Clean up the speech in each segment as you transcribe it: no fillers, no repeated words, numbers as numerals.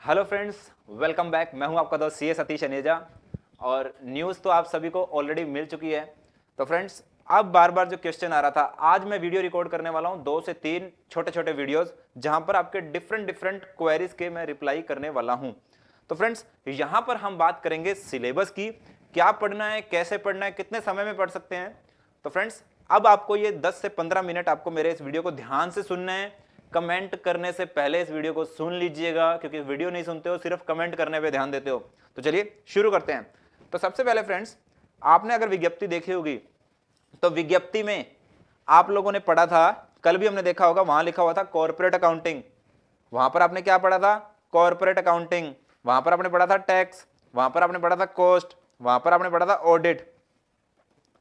Hello friends, welcome back. मैं हूं आपका दोस्त सीए सतीश अनेजा और न्यूज़ तो आप सभी को ऑलरेडी मिल चुकी है। तो फ्रेंड्स, अब बार बार जो क्वेश्चन आ रहा था, आज मैं वीडियो रिकॉर्ड करने वाला हूं 2 से 3 छोटे छोटे वीडियोस, जहां पर आपके डिफरेंट क्वेरीज के मैं रिप्लाई करने वाला हूं। तो फ्रेंड्स, यहां पर हम बात करेंगे सिलेबस की, क्या पढ़ना है, कैसे पढ़ना है, कितने समय में पढ़ सकते हैं। तो फ्रेंड्स, अब आपको ये 10 से 15 मिनट आपको मेरे इस वीडियो को ध्यान से सुनना है। कमेंट करने से पहले इस वीडियो को सुन लीजिएगा, क्योंकि वीडियो नहीं सुनते हो, सिर्फ कमेंट करने पे ध्यान देते हो। तो चलिए शुरू करते हैं। तो सबसे पहले फ्रेंड्स, आपने अगर विज्ञप्ति देखी होगी तो विज्ञप्ति में आप लोगों ने पढ़ा था, कल भी हमने देखा होगा, वहां लिखा हुआ था कॉर्पोरेट अकाउंटिंग। वहां पर आपने क्या पढ़ा था? Corporate accounting. वहां पर आपने पढ़ा था टैक्स, वहां पर आपने पढ़ा था कॉस्ट, वहां पर आपने पढ़ा था ऑडिट।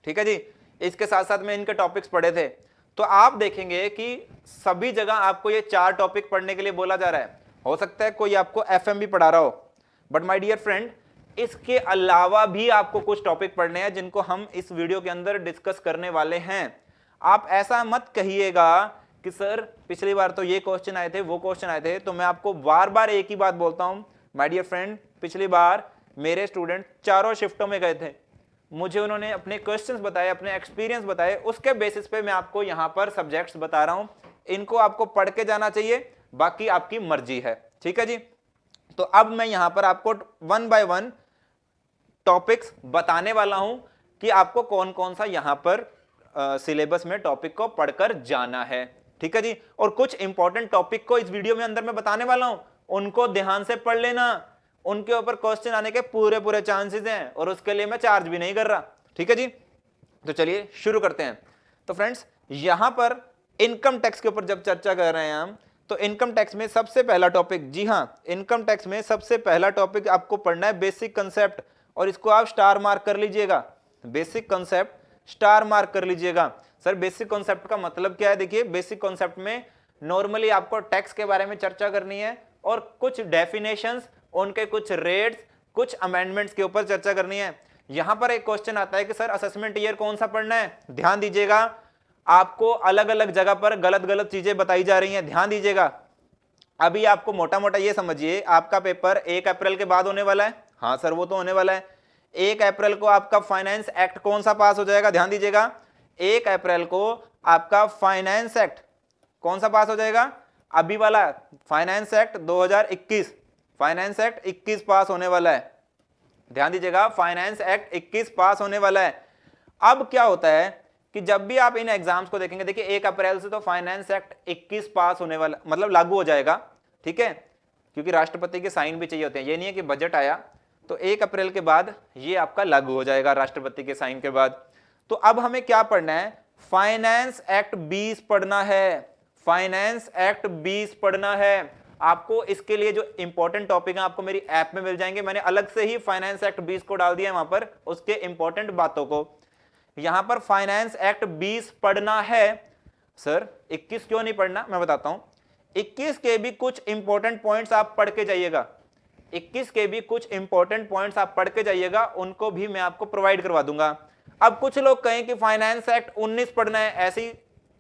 ठीक है जी। इसके साथ साथ में इनके टॉपिक्स पढ़े थे। तो आप देखेंगे कि सभी जगह आपको ये 4 टॉपिक पढ़ने के लिए बोला जा रहा है। हो सकता है कोई आपको एफएम भी पढ़ा रहा हो, बट माय डियर फ्रेंड, इसके अलावा भी आपको कुछ टॉपिक पढ़ने हैं जिनको हम इस वीडियो के अंदर डिस्कस करने वाले हैं। आप ऐसा मत कहिएगा कि सर पिछली बार तो ये क्वेश्चन आए थे, वो क्वेश्चन आए थे। तो मैं आपको बार बार एक ही बात बोलता हूं, माय डियर फ्रेंड, पिछली बार मेरे स्टूडेंट 4 शिफ्टों में गए थे, मुझे उन्होंने अपने क्वेश्चंस बताए, अपने एक्सपीरियंस बताए, उसके बेसिस पे मैं आपको यहां पर सब्जेक्ट्स बता रहा हूं। इनको आपको पढ़ के जाना चाहिए, बाकी आपकी मर्जी है। ठीक है जी। तो अब मैं यहां पर आपको 1 बाय 1 टॉपिक्स बताने वाला हूं कि आपको कौन कौन सा यहां पर सिलेबस में टॉपिक को पढ़कर जाना है। ठीक है जी। और कुछ इंपॉर्टेंट टॉपिक को इस वीडियो में अंदर मैं बताने वाला हूं, उनको ध्यान से पढ़ लेना। उनके ऊपर क्वेश्चन आने के पूरे पूरे चांसेस हैं और उसके लिए मैं चार्ज भी नहीं कर रहा। ठीक है जी। तो चलिए शुरू करते हैं। तो फ्रेंड्स, यहां पर इनकम टैक्स के ऊपर जब चर्चा कर रहे हैं हम, तो इनकम टैक्स में सबसे पहला टॉपिक, जी हां, इनकम टैक्स में सबसे पहला टॉपिक आपको पढ़ना है बेसिक कंसेप्ट, और इसको आप स्टार मार्क कर लीजिएगा। बेसिक कंसेप्ट स्टार मार्क कर लीजिएगा। सर बेसिक कॉन्सेप्ट का मतलब क्या है? देखिए, बेसिक कॉन्सेप्ट में नॉर्मली आपको टैक्स के बारे में चर्चा करनी है और कुछ डेफिनेशंस, उनके कुछ रेट्स, कुछ अमेंडमेंट्स के ऊपर चर्चा करनी है। यहां पर एक क्वेश्चन आता है कि सर असेसमेंट ईयर कौन सा पढ़ना है? ध्यान दीजिएगा, आपको अलग अलग जगह पर गलत गलत चीजें बताई जा रही हैं, ध्यान दीजिएगा। अभी आपको मोटा मोटा ये समझिए, आपका पेपर 1 अप्रैल के बाद होने वाला है। हाँ सर, वो तो होने वाला है। 1 अप्रैल को आपका फाइनेंस एक्ट कौन सा पास हो जाएगा? ध्यान दीजिएगा, 1 अप्रैल को आपका फाइनेंस एक्ट कौन सा पास हो जाएगा? अभी वाला फाइनेंस एक्ट 2021, फाइनेंस एक्ट 21 पास होने वाला है। ध्यान दीजिएगा, फाइनेंस एक्ट 21 पास होने वाला है। अब क्या होता है कि जब भी आप इन एग्जाम्स को देखेंगे, देखिए 1 अप्रैल से तो फाइनेंस एक्ट 21 पास होने वाला, मतलब लागू हो जाएगा। ठीक है, क्योंकि राष्ट्रपति के साइन भी चाहिए होते हैं। ये नहीं है कि बजट आया तो 1 अप्रैल के बाद ये आपका लागू हो जाएगा राष्ट्रपति के साइन के बाद। तो अब हमें क्या पढ़ना है? फाइनेंस एक्ट 20 पढ़ना है। फाइनेंस एक्ट 20 पढ़ना है आपको। इसके लिए जो इंपॉर्टेंट टॉपिक है आपको मेरी ऐप में मिल जाएंगे। मैंने अलग से ही फाइनेंस एक्ट 20 को डाल दिया है वहां पर, उसके इंपॉर्टेंट बातों को। यहां पर फाइनेंस एक्ट 20 पढ़ना है। सर 21 क्यों नहीं पढ़ना? मैं बताता हूं। 21 के भी कुछ इंपॉर्टेंट पॉइंट्स आप पढ़ के जाइएगा। 21 के भी कुछ इंपॉर्टेंट पॉइंट्स आप पढ़ के जाइएगा, उनको भी मैं आपको प्रोवाइड करवा दूंगा। अब कुछ लोग कहें कि फाइनेंस एक्ट 19 पढ़ना है, ऐसी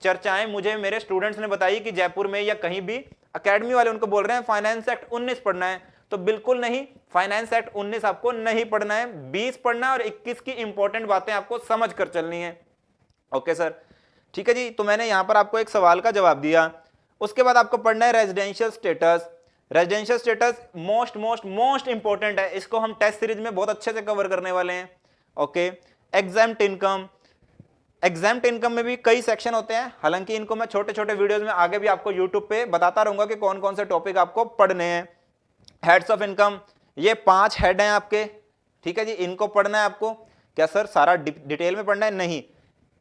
चर्चाएं मुझे मेरे स्टूडेंट्स ने बताई कि जयपुर में या कहीं भी एकेडमी वाले उनको बोल रहे हैं फाइनेंस एक्ट 19 पढ़ना है। तो बिल्कुल नहीं, फाइनेंस एक्ट 19 आपको नहीं पढ़ना है, 20 पढ़ना है और 21 की इंपॉर्टेंट बातें आपको समझ कर चलनी है। ओके सर, ठीक है जी। तो मैंने यहां पर आपको एक सवाल का जवाब दिया। उसके बाद आपको पढ़ना है residential status. Residential status most most most important है, इसको हम टेस्ट सीरीज में बहुत अच्छे से कवर करने वाले हैं। Okay, exempt income. Exempt income में भी कई सेक्शन होते हैं, हालांकि इनको मैं छोटे छोटे वीडियोस में आगे भी आपको यूट्यूब पे बताता रहूंगा कि कौन कौन से टॉपिक आपको पढ़ने हैं। हेड्स ऑफ इनकम, ये 5 हेड हैं आपके। ठीक है जी, इनको पढ़ना है आपको। क्या सर सारा डिटेल में पढ़ना है? नहीं,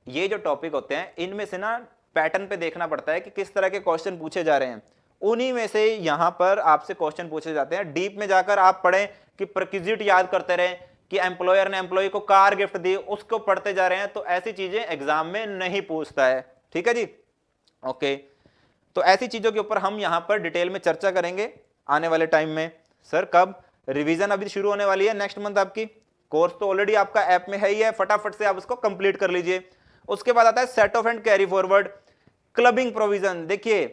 ये जो टॉपिक होते हैं इनमें से ना पैटर्न पे देखना पड़ता है कि किस तरह के क्वेश्चन पूछे जा रहे हैं, उन्हीं में से यहां पर आपसे क्वेश्चन पूछे जाते हैं। डीप में जाकर आप पढ़ें कि प्रिक्विजिट याद करते रहें कि एम्प्लॉयर ने एम्प्लॉय को कार गिफ्ट दी, उसको पढ़ते जा रहे हैं, तो ऐसी चीजें एग्जाम में नहीं पूछता है। ठीक है जी। ओके, तो ऐसी चीजों के ऊपर हम यहां पर डिटेल में चर्चा करेंगे आने वाले टाइम में। सर कब? रिवीजन अभी शुरू होने वाली है नेक्स्ट मंथ आपकी। कोर्स तो ऑलरेडी आपका ऐप में है ही है, फटाफट से आप उसको कंप्लीट कर लीजिए। उसके बाद आता है set of and carry forward. Clubbing provision, देखिए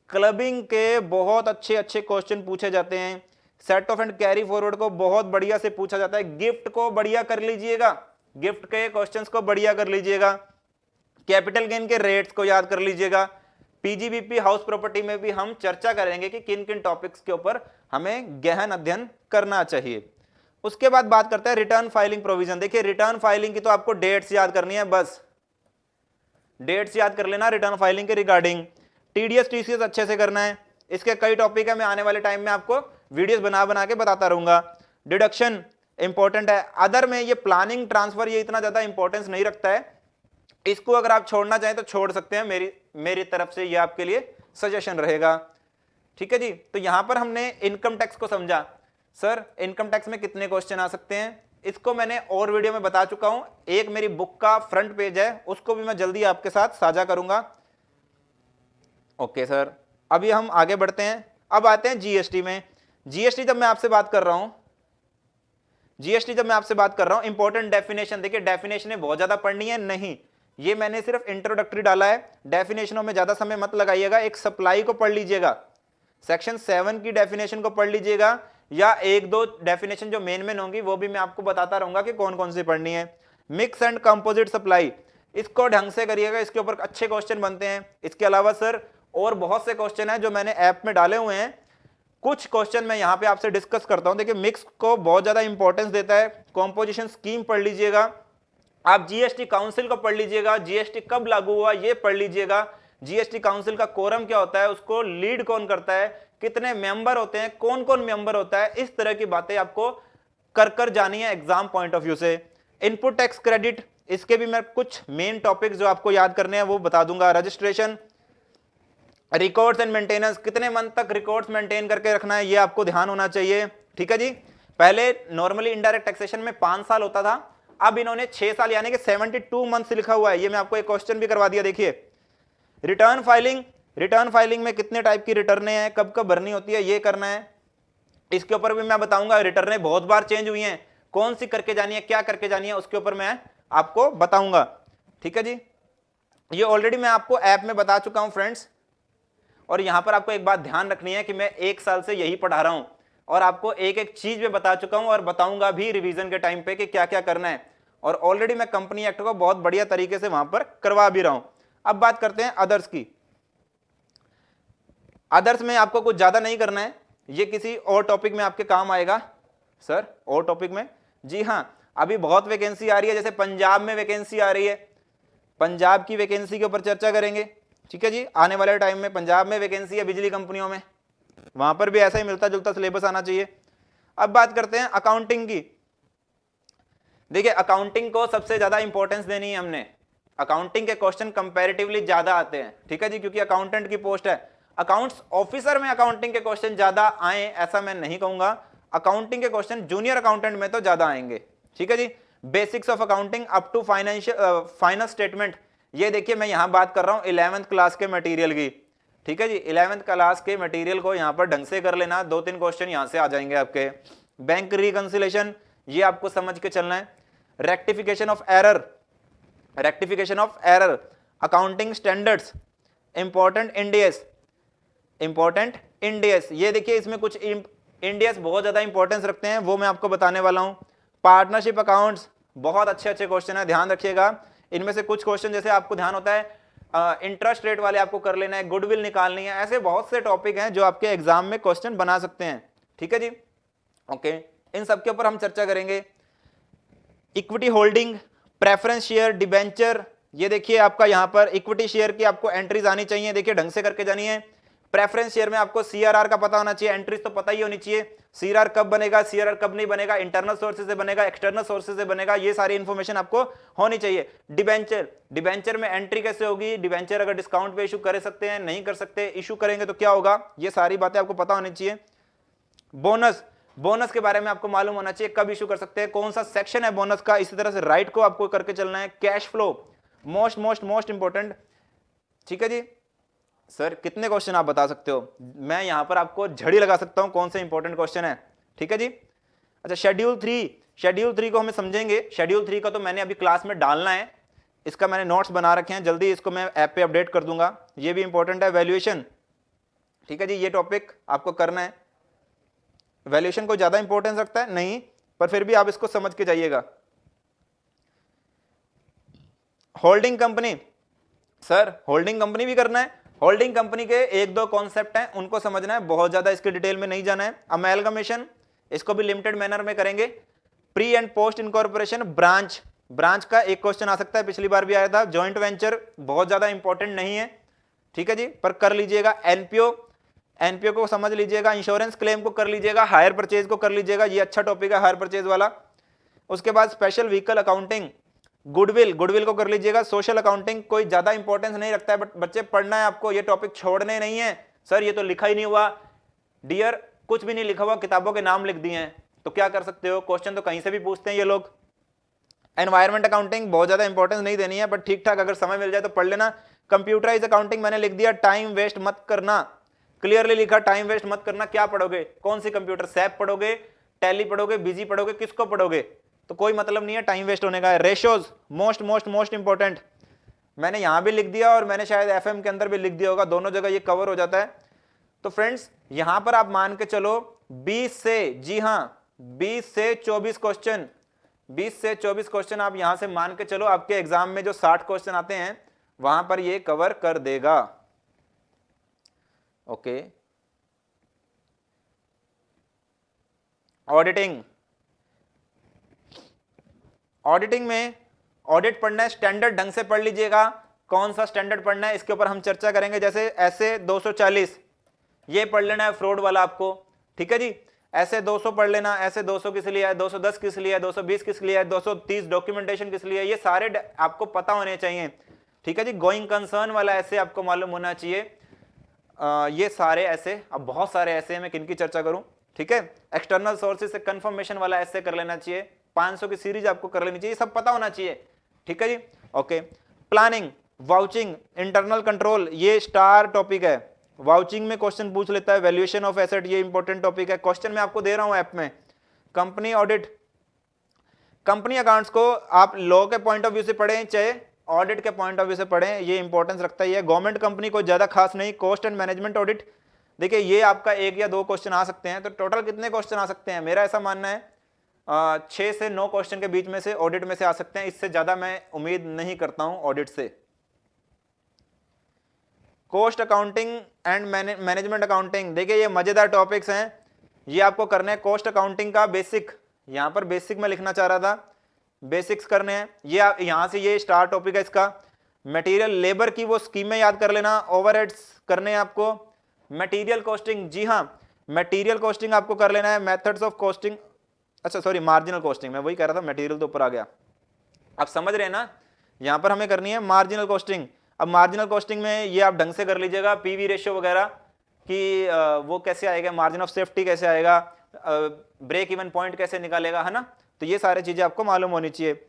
क्लबिंग के बहुत अच्छे अच्छे क्वेश्चन पूछे जाते हैं। Set of and carry forward को बहुत बढ़िया से पूछा जाता है। गिफ्ट को बढ़िया कर लीजिएगा, गिफ्ट के क्वेश्चंस को बढ़िया कर लीजिएगा। कैपिटल गेन के रेट्स को याद कर लीजिएगा। पीजीबीपी हाउस प्रॉपर्टी में भी हम चर्चा करेंगे कि किन किन टॉपिक्स के ऊपर हमें गहन अध्ययन करना चाहिए। उसके बाद बात करते हैं रिटर्न फाइलिंग प्रोविजन। देखिए रिटर्न फाइलिंग की तो आपको डेट्स याद करनी है, बस डेट्स याद कर लेना रिटर्न फाइलिंग के रिगार्डिंग। टीडीएस टीसीएस अच्छे से करना है, इसके कई टॉपिक है, मैं आने वाले टाइम में आपको वीडियोस बना बना के बताता रहूंगा। डिडक्शन इंपॉर्टेंट है। अदर में ये प्लानिंग ट्रांसफर ये इतना ज्यादा इंपॉर्टेंस नहीं रखता है, इसको अगर आप छोड़ना चाहें तो छोड़ सकते हैं, मेरी तरफ से ये आपके लिए सजेशन रहेगा। ठीक है जी। तो यहां पर हमने इनकम टैक्स को समझा। सर इनकम टैक्स में कितने क्वेश्चन आ सकते हैं, इसको मैंने और वीडियो में बता चुका हूं। एक मेरी बुक का फ्रंट पेज है, उसको भी मैं जल्दी आपके साथ साझा करूंगा। ओके सर, अभी हम आगे बढ़ते हैं। अब आते हैं जीएसटी में। जीएसटी जब मैं आपसे बात कर रहा हूं, इंपॉर्टेंट डेफिनेशन, देखिए डेफिनेशन बहुत ज्यादा पढ़नी है नहीं, ये मैंने सिर्फ इंट्रोडक्टरी डाला है। डेफिनेशनों में ज्यादा समय मत लगाइएगा। एक सप्लाई को पढ़ लीजिएगा, सेक्शन 7 की डेफिनेशन को पढ़ लीजिएगा, या एक दो डेफिनेशन जो मेन होंगी वो भी मैं आपको बताता रहूंगा कि कौन कौन सी पढ़नी है। मिक्स एंड कंपोजिट सप्लाई, इसको ढंग से करिएगा, इसके ऊपर अच्छे क्वेश्चन बनते हैं। इसके अलावा सर और बहुत से क्वेश्चन हैं जो मैंने ऐप में डाले हुए हैं, कुछ क्वेश्चन मैं यहां पे आपसे डिस्कस करता हूं। देखिए मिक्स को बहुत ज्यादा इंपॉर्टेंस देता है। कॉम्पोजिशन स्कीम पढ़ लीजिएगा, आप जीएसटी काउंसिल को पढ़ लीजिएगा, जीएसटी कब लागू हुआ ये पढ़ लीजिएगा, जीएसटी काउंसिल का कोरम क्या होता है, उसको लीड कौन करता है, कितने मेंबर होते हैं, कौन कौन मेंबर होता है, इस तरह की बातें आपको कर जानी है एग्जाम पॉइंट ऑफ व्यू से। इनपुट टैक्स क्रेडिट, इसके भी मैं कुछ मेन टॉपिक जो आपको याद करने हैं वो बता दूंगा। रजिस्ट्रेशन, रिकॉर्ड्स एंड मेंटेनेंस, कितने मंथ तक रिकॉर्ड्स मेंटेन करके रखना है ये आपको ध्यान होना चाहिए। ठीक है जी। पहले नॉर्मली इनडायरेक्ट टैक्सेशन में 5 साल होता था, अब इन्होंने 6 साल यानी कि 72 मंथ्स लिखा हुआ है। ये मैं आपको एक क्वेश्चन भी करवा दिया। देखिए रिटर्न फाइलिंग में कितने टाइप की रिटर्न हैं, कब कब भरनी होती है, ये करना है। इसके ऊपर भी मैं बताऊंगा। रिटर्न बहुत बार चेंज हुई हैं, कौन सी करके जानी है, क्या करके जानी है, उसके ऊपर मैं आपको बताऊंगा। ठीक है जी। ये ऑलरेडी मैं आपको ऐप में बता चुका हूं फ्रेंड्स। और यहां पर आपको एक बात ध्यान रखनी है कि मैं 1 साल से यही पढ़ा रहा हूं और आपको एक एक चीज में बता चुका हूं और बताऊंगा भी रिवीजन के टाइम पे कि क्या क्या करना है। और ऑलरेडी मैं कंपनी एक्ट को बहुत बढ़िया तरीके से वहां पर करवा भी रहा हूं। अब बात करते हैं अदर्स की। अदर्स में आपको कुछ ज्यादा नहीं करना है, ये किसी और टॉपिक में आपके काम आएगा। सर और टॉपिक में? जी हां, अभी बहुत वैकेंसी आ रही है, जैसे पंजाब में वैकेंसी आ रही है, पंजाब की वैकेंसी के ऊपर चर्चा करेंगे। ठीक है जी। आने वाले टाइम में पंजाब में वैकेंसी है बिजली कंपनियों में, वहां पर भी ऐसा ही मिलता जुलता सिलेबस आना चाहिए। अब बात करते हैं अकाउंटिंग की। देखिए अकाउंटिंग को सबसे ज्यादा इंपॉर्टेंस देनी है हमने। अकाउंटिंग के क्वेश्चन कंपैरेटिवली ज्यादा आते हैं। ठीक है जी, क्योंकि अकाउंटेंट की पोस्ट है। अकाउंट्स ऑफिसर में अकाउंटिंग के क्वेश्चन ज्यादा आए ऐसा मैं नहीं कहूंगा, अकाउंटिंग के क्वेश्चन जूनियर अकाउंटेंट में तो ज्यादा आएंगे। ठीक है जी। Basics of accounting up to final statement, ये देखिए मैं यहां बात कर रहा हूं 11th क्लास के मटेरियल की। ठीक है जी। 11th क्लास के मटेरियल को यहां पर ढंग से कर लेना, 2-3 क्वेश्चन यहां से आ जाएंगे आपके। बैंक रिकंसिलेशन, ये आपको समझ के चलना है। Rectification of error, accounting standards, important Indians, ये देखिए इसमें कुछ इंडियस बहुत ज्यादा इंपॉर्टेंस रखते हैं, वो मैं आपको बताने वाला हूं। पार्टनरशिप अकाउंट्स, बहुत अच्छे क्वेश्चन है, ध्यान रखिएगा। इनमें से कुछ क्वेश्चन जैसे आपको ध्यान होता है इंटरेस्ट रेट वाले आपको कर लेना है, गुडविल निकालनी है, ऐसे बहुत से टॉपिक हैं जो आपके एग्जाम में क्वेश्चन बना सकते हैं। ठीक है जी। ओके, इन सब के ऊपर हम चर्चा करेंगे। Equity holding, preference share, debenture, ये देखिए आपका यहां पर इक्विटी शेयर की आपको एंट्रीज आनी चाहिए, देखिए ढंग से करके जानी है। प्रेफरेंस शेयर में आपको सीआरआर का पता होना चाहिए, एंट्रीज तो पता ही होनी चाहिए। सीआरआर कब बनेगा, सीआरआर कब नहीं बनेगा, इंटरनल सोर्सेज से बनेगा, एक्सटर्नल सोर्सेज से बनेगा, ये सारी इंफॉर्मेशन आपको होनी चाहिए। डिबेंचर में एंट्री कैसे होगी, डिबेंचर अगर डिस्काउंट पे इशू कर सकते हैं, नहीं कर सकते, इशू करेंगे तो क्या होगा, ये सारी बातें आपको पता होनी चाहिए। बोनस के बारे में आपको मालूम होना चाहिए, कब इशू कर सकते हैं, कौन सा सेक्शन है बोनस का, इसी तरह से राइट को आपको करके चलना है। Cash flow, most important. ठीक है जी। सर कितने क्वेश्चन आप बता सकते हो, मैं यहां पर आपको झड़ी लगा सकता हूं कौन से इंपॉर्टेंट क्वेश्चन है। ठीक है जी। अच्छा, शेड्यूल 3 को हमें समझेंगे। शेड्यूल 3 का तो मैंने अभी क्लास में डालना है, इसका मैंने नोट्स बना रखे हैं, जल्दी इसको मैं ऐप पे अपडेट कर दूंगा, ये भी इंपॉर्टेंट है। वैल्यूएशन, ठीक है जी, ये टॉपिक आपको करना है। वैल्यूएशन कोई ज्यादा इंपॉर्टेंस रखता है नहीं, पर फिर भी आप इसको समझ के जाइएगा। Holding company, sir holding company भी करना है, होल्डिंग कंपनी के एक दो कॉन्सेप्ट हैं उनको समझना है, बहुत ज्यादा इसके डिटेल में नहीं जाना है। अमेलगमेशन, इसको भी लिमिटेड मैनर में करेंगे। Pre and post incorporation, branch, branch का एक क्वेश्चन आ सकता है, पिछली बार भी आया था। जॉइंट वेंचर बहुत ज्यादा इंपॉर्टेंट नहीं है, ठीक है जी, पर कर लीजिएगा। एनपीओ, एनपीओ को समझ लीजिएगा। इंश्योरेंस क्लेम को कर लीजिएगा। हायर परचेज को कर लीजिएगा, ये अच्छा टॉपिक है हायर परचेज वाला। उसके बाद special vehicle accounting, goodwill, goodwill को कर लीजिएगा। सोशल अकाउंटिंग कोई ज्यादा इंपॉर्टेंस नहीं रखता है, बट बच्चे पढ़ना है आपको, ये टॉपिक छोड़ने नहीं है। सर ये तो लिखा ही नहीं हुआ, डियर कुछ भी नहीं लिखा हुआ, किताबों के नाम लिख दिए हैं, तो क्या कर सकते हो, क्वेश्चन तो कहीं से भी पूछते हैं ये लोग। एनवायरमेंट अकाउंटिंग बहुत ज्यादा इंपॉर्टेंस नहीं देनी है, बट ठीक ठाक अगर समय मिल जाए तो पढ़ लेना। कंप्यूटराइज अकाउंटिंग मैंने लिख दिया, टाइम वेस्ट मत करना, क्लियरली लिखा, टाइम वेस्ट मत करना। क्या पढ़ोगे, कौन सी कंप्यूटर, सैप पढ़ोगे, टैली पढ़ोगे, बिजी पढ़ोगे, किसको पढ़ोगे, तो कोई मतलब नहीं है, टाइम वेस्ट होने का है। Ratios most most most important, मैंने यहां भी लिख दिया और मैंने शायद एफएम के अंदर भी लिख दिया होगा, दोनों जगह ये कवर हो जाता है। तो फ्रेंड्स यहां पर आप मान के चलो 20 से, जी हां 20 से 24 क्वेश्चन, 20 से 24 क्वेश्चन आप यहां से मान के चलो, आपके एग्जाम में जो 60 क्वेश्चन आते हैं वहां पर ये कवर कर देगा। ओके, ऑडिटिंग, ऑडिटिंग में ऑडिट पढ़ना है, स्टैंडर्ड ढंग से पढ़ लीजिएगा। कौन सा स्टैंडर्ड पढ़ना है इसके ऊपर हम चर्चा करेंगे। जैसे ऐसे 240 ये पढ़ लेना है, फ्रॉड वाला आपको, ठीक है जी। ऐसे 200 पढ़ लेना, ऐसे 200 किस लिए है, 210 किस लिए है, 220 किस लिए है, 230 डॉक्यूमेंटेशन किस लिए है, ये सारे आपको पता होने चाहिए, ठीक है जी। गोइंग कंसर्न वाला ऐसे आपको मालूम होना चाहिए। ये सारे ऐसे, अब बहुत सारे ऐसे हैं, मैं किन की चर्चा करूं, ठीक है। एक्सटर्नल सोर्सेज से कंफर्मेशन वाला ऐसे कर लेना चाहिए, 500 की सीरीज आपको कर लेनी चाहिए, सब पता होना चाहिए, ठीक है जी। Okay, planning, vouching, internal control, ये स्टार टॉपिक है, वाउचिंग में क्वेश्चन पूछ लेता है। वैल्यूएशन ऑफ एसेट, ये इंपॉर्टेंट टॉपिक है, क्वेश्चन मैं आपको दे रहा हूं ऐप में। कंपनी ऑडिट, कंपनी अकाउंट्स को आप लॉ के पॉइंट ऑफ व्यू से पढ़ें चाहे ऑडिट के पॉइंट ऑफ व्यू से पढ़ें, ये इंपॉर्टेंस रखता ही है। गवर्नमेंट कंपनी को ज्यादा खास नहीं। कॉस्ट एंड मैनेजमेंट ऑडिट, देखिए ये आपका 1 या 2 क्वेश्चन आ सकते हैं, तो टोटल कितने क्वेश्चन आ सकते हैं, मेरा ऐसा मानना है 6 से 9 क्वेश्चन के बीच में से ऑडिट में से आ सकते हैं, इससे ज्यादा मैं उम्मीद नहीं करता हूं ऑडिट से। Cost accounting and management accounting, देखिए ये मजेदार टॉपिक्स हैं, ये आपको करने हैं। कॉस्ट अकाउंटिंग का बेसिक, यहां पर बेसिक मैं लिखना चाह रहा था, बेसिक्स करने हैं, ये यहां से ये स्टार टॉपिक है इसका। मटेरियल लेबर की वो स्कीमें याद कर लेना, ओवरहेड्स करने हैं आपको। मटेरियल कॉस्टिंग, जी हां मटेरियल कॉस्टिंग आपको कर लेना है। मेथड्स ऑफ कॉस्टिंग, अच्छा सॉरी मार्जिनल कॉस्टिंग, मैं वही कह रहा था, मटेरियल तो ऊपर आ गया। आप समझ रहे हैं ना, यहां पर हमें करनी है मार्जिनल कॉस्टिंग। अब मार्जिनल कॉस्टिंग में ये आप ढंग से कर लीजिएगा, पीवी रेशियो वगैरह कि वो कैसे आएगा, मार्जिन ऑफ सेफ्टी कैसे आएगा, ब्रेक इवन पॉइंट कैसे निकालेगा, है ना, तो ये सारी चीजें आपको मालूम होनी चाहिए।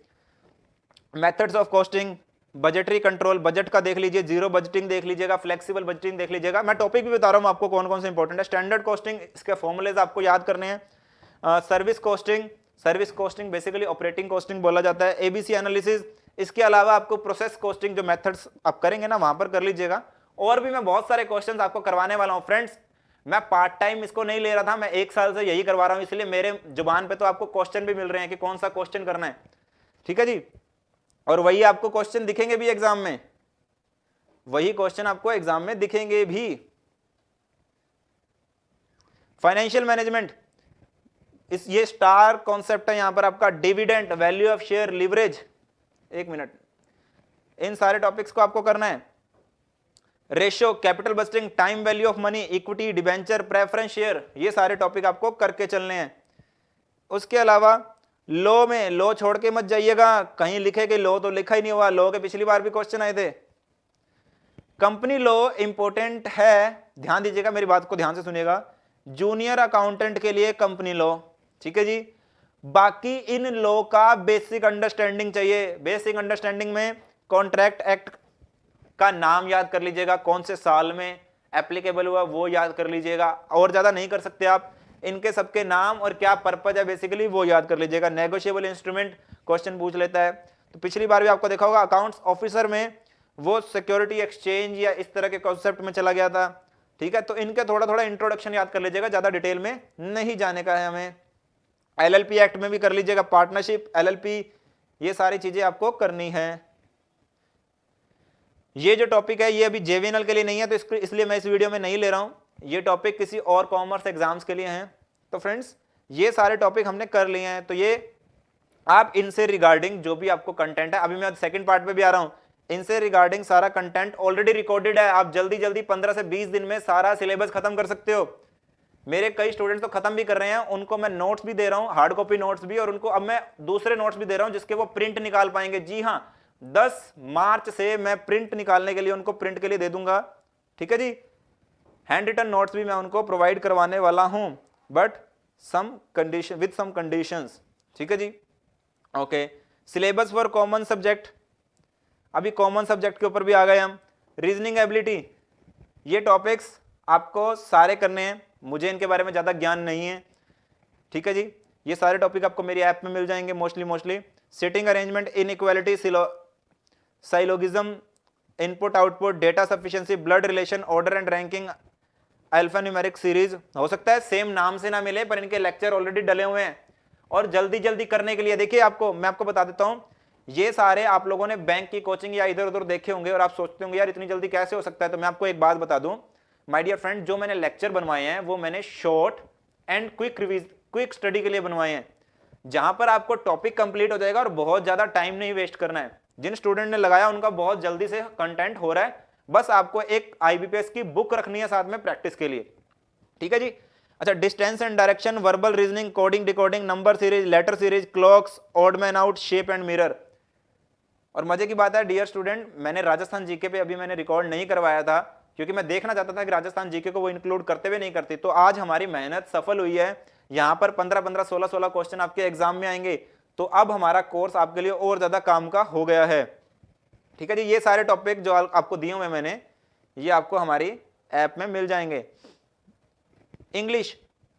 Methods of costing, budgetary control, budget का देख लीजिए, जीरो बजटिंग देख लीजिएगा, फ्लेक्सिबल बजटिंग देख लीजिएगा। मैं टॉपिक भी बता रहा हूं आपको कौन कौन से इंपॉर्टेंट है। स्टैंडर्ड कॉस्टिंग, इसके फॉर्मूलेज आपको याद करने हैं। Service costing, service costing basically operating costing बोला जाता है। एबीसी एनालिसिस, इसके अलावा आपको प्रोसेस कॉस्टिंग जो मेथड्स आप करेंगे ना वहां पर कर लीजिएगा। और भी मैं बहुत सारे क्वेश्चंस आपको करवाने वाला हूं फ्रेंड्स, मैं पार्ट टाइम इसको नहीं ले रहा था, मैं 1 साल से यही करवा रहा हूं, इसलिए मेरे जुबान पे तो आपको क्वेश्चन भी मिल रहे हैं कि कौन सा क्वेश्चन करना है, ठीक है जी। और वही आपको क्वेश्चन दिखेंगे भी एग्जाम में, वही क्वेश्चन आपको एग्जाम में दिखेंगे भी। फाइनेंशियल मैनेजमेंट, इस ये स्टार कॉन्सेप्ट है यहां पर आपका। Dividend, value of share, leverage, 1 minute, इन सारे टॉपिक्स को आपको करना है। Ratio, capital budgeting, time value of money, equity, debenture, preference share, ये सारे टॉपिक आपको करके चलने हैं। उसके अलावा लॉ में, लॉ छोड़ के मत जाइएगा, कहीं लिखे कि लॉ तो लिखा ही नहीं हुआ, लॉ के पिछली बार भी क्वेश्चन आए थे। कंपनी लॉ इंपॉर्टेंट है, ध्यान दीजिएगा, मेरी बात को ध्यान से सुनिएगा। जूनियर अकाउंटेंट के लिए कंपनी लॉ, ठीक है जी। बाकी इन लॉ का बेसिक अंडरस्टैंडिंग चाहिए। बेसिक अंडरस्टैंडिंग में कॉन्ट्रैक्ट एक्ट का नाम याद कर लीजिएगा, कौन से साल में एप्लीकेबल हुआ वो याद कर लीजिएगा, और ज्यादा नहीं कर सकते आप। इनके सबके नाम और क्या पर्पज है बेसिकली वो याद कर लीजिएगा। नेगोशिएबल इंस्ट्रूमेंट क्वेश्चन पूछ लेता है, तो पिछली बार भी आपको देखा होगा अकाउंट्स ऑफिसर में वो सिक्योरिटी एक्सचेंज या इस तरह के कॉन्सेप्ट में चला गया था। ठीक है, तो इनके थोड़ा थोड़ा इंट्रोडक्शन याद कर लीजिएगा, ज्यादा डिटेल में नहीं जाने का है हमें। एलएलपी एक्ट में भी कर लीजिएगा, पार्टनरशिप, एलएलपी, ये सारी चीजें आपको करनी है। ये जो टॉपिक है ये अभी जेवीएनएल के लिए नहीं है, तो इसलिए मैं इस वीडियो में नहीं ले रहा हूं, ये टॉपिक किसी और कॉमर्स एग्जाम्स के लिए हैं। तो फ्रेंड्स ये सारे टॉपिक हमने कर लिए हैं, तो ये आप इनसे रिगार्डिंग जो भी आपको कंटेंट है, अभी मैं सेकंड पार्ट पे भी आ रहा हूं, इनसे रिगार्डिंग सारा कंटेंट ऑलरेडी रिकॉर्डेड है, आप जल्दी जल्दी 15 से 20 दिन में सारा सिलेबस खत्म कर सकते हो। मेरे कई स्टूडेंट्स तो खत्म भी कर रहे हैं, उनको मैं नोट्स भी दे रहा हूं, हार्ड कॉपी नोट्स भी, और उनको अब मैं दूसरे नोट्स भी दे रहा हूं जिसके वो प्रिंट निकाल पाएंगे। जी हाँ, 10 मार्च से मैं प्रिंट निकालने के लिए उनको प्रिंट के लिए दे दूंगा, ठीक है जी। हैंड रिटन नोट्स भी मैं उनको प्रोवाइड करवाने वाला हूं, but some condition, with some conditions, ठीक है जी। Okay, syllabus for common subject, अभी कॉमन सब्जेक्ट के ऊपर भी आ गए हम। रीजनिंग एबिलिटी, ये टॉपिक्स आपको सारे करने हैं, मुझे इनके बारे में ज्यादा ज्ञान नहीं है, ठीक है जी। ये सारे टॉपिक आपको मेरी ऐप में मिल जाएंगे mostly. Sitting arrangement, inequality, syllogism, input output, data sufficiency, blood relation, order and ranking, alphanumeric series. हो सकता है सेम नाम से ना मिले, पर इनके लेक्चर ऑलरेडी डले हुए हैं। और जल्दी जल्दी करने के लिए देखिए, मैं आपको बता देता हूं, ये सारे आप लोगों ने बैंक की कोचिंग या इधर उधर देखे होंगे और आप सोचते होंगे यार इतनी जल्दी कैसे हो सकता है। तो मैं आपको एक बात बता दूं माय डियर फ्रेंड, जो मैंने लेक्चर बनवाए हैं वो मैंने शॉर्ट एंड क्विक स्टडी के लिए बनवाए हैं, जहां पर आपको टॉपिक कंप्लीट हो जाएगा और बहुत ज्यादा टाइम नहीं वेस्ट करना है। जिन स्टूडेंट ने लगाया उनका बहुत जल्दी से कंटेंट हो रहा है, बस आपको एक आईबीपीएस की बुक रखनी है साथ में प्रैक्टिस के लिए, ठीक है जी। अच्छा, distance and direction, verbal reasoning, coding decoding, number series, letter series, clocks, odd man out, shape and mirror. और मजे की बात है डियर स्टूडेंट, मैंने राजस्थान जीके पे अभी मैंने रिकॉर्ड नहीं करवाया था, क्योंकि मैं देखना चाहता था कि राजस्थान जीके को वो इंक्लूड करते हुए नहीं करती। तो आज हमारी मेहनत सफल हुई है, यहां पर 15-15, 16-16 क्वेश्चन आपके एग्जाम में आएंगे। तो अब हमारा कोर्स आपके लिए और ज्यादा काम का हो गया है, ठीक है जी। ये सारे टॉपिक जो आपको दिए हुए मैंने, ये आपको हमारी ऐप में मिल जाएंगे। English,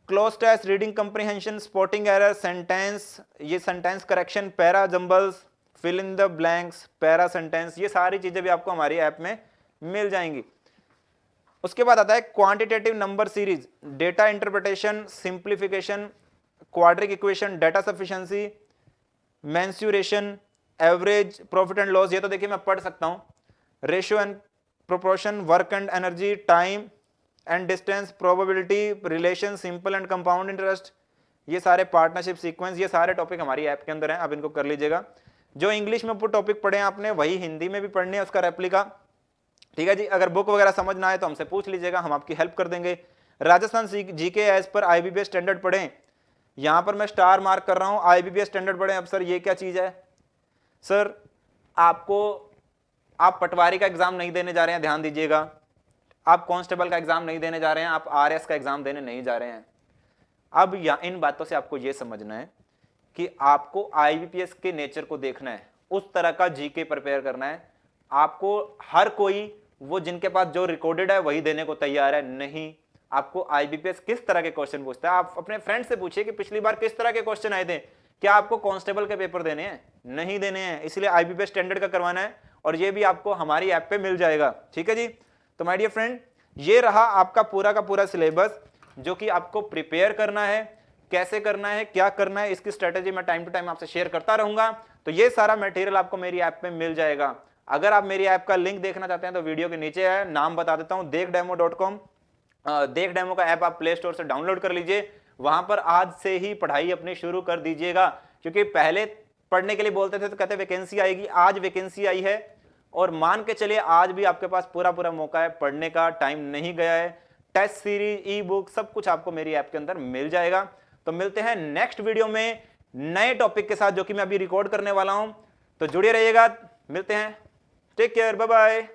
cloze test, reading comprehension, spotting error, sentence, ये sentence correction, para jumbles, fill in the blanks, para sentence, ये सारी चीजें भी आपको हमारी ऐप में मिल जाएंगी। उसके बाद आता है quantitative number series, data interpretation, simplification, quadric equation, data sufficiency, mensuration, average, profit and loss, ये तो देखिए मैं पढ़ सकता हूं, ratio and proportion, work and energy, time and distance, probability, relation, simple and compound interest, ये सारे पार्टनरशिप सीक्वेंस, ये सारे टॉपिक हमारी ऐप के अंदर हैं, आप इनको कर लीजिएगा। जो इंग्लिश में टॉपिक पढ़े हैं आपने, वही हिंदी में भी पढ़ने हैं, उसका रेप्लिका, ठीक है जी। अगर बुक वगैरह समझ ना आए तो हमसे पूछ लीजिएगा, हम आपकी हेल्प कर देंगे। Rajasthan GK as per IBPS standard पढ़ें, यहां पर मैं स्टार मार्क कर रहा हूं, आईबीपीएस स्टैंडर्ड पढ़ें। अब सर ये क्या चीज है? सर आप पटवारी का एग्जाम नहीं देने जा रहे हैं, ध्यान दीजिएगा, आप कांस्टेबल का एग्जाम नहीं देने जा रहे हैं, आप आरएस का एग्जाम देने नहीं जा रहे हैं। अब इन बातों से आपको यह समझना है कि आपको आईबीपीएस के नेचर को देखना है, उस तरह का जीके प्रिपेयर करना है। आपको हर कोई वो जिनके पास जो रिकॉर्डेड है वही देने को तैयार है, नहीं। आपको आईबीपीएस किस तरह के क्वेश्चन पूछता है, आप अपने फ्रेंड से पूछिए कि पिछली बार किस तरह के क्वेश्चन आए थे। क्या आपको कांस्टेबल के पेपर देने हैं? नहीं देने हैं, इसलिए आईबीपीएस स्टैंडर्ड का करवाना है, और ये भी आपको हमारी ऐप पे मिल जाएगा, ठीक है जी। तो माय डियर फ्रेंड, ये रहा आपका पूरा का पूरा सिलेबस, जो कि आपको प्रिपेयर करना है, कैसे करना है, क्या करना है, इसकी स्ट्रेटेजी मैं टाइम टू टाइम आपसे शेयर करता रहूंगा। तो ये सारा मटेरियल आपको मेरी ऐप में मिल जाएगा। अगर आप मेरी ऐप का लिंक देखना चाहते हैं तो वीडियो के नीचे है, नाम बता देता हूं, देखडेमो.com। देख डेमो का ऐप आप प्ले स्टोर से डाउनलोड कर लीजिए, वहां पर आज से ही पढ़ाई अपनी शुरू कर दीजिएगा। क्योंकि पहले पढ़ने के लिए बोलते थे तो कहते वैकेंसी आएगी, आज वैकेंसी आई है, और मान के चलिए आज भी आपके पास पूरा पूरा मौका है, पढ़ने का टाइम नहीं गया है। टेस्ट सीरीज, ई बुक, सब कुछ आपको मेरी ऐप के अंदर मिल जाएगा। तो मिलते हैं नेक्स्ट वीडियो में नए टॉपिक के साथ, जो कि मैं अभी रिकॉर्ड करने वाला हूं। तो जुड़े रहिएगा, मिलते हैं, टेक केयर, बाय बाय।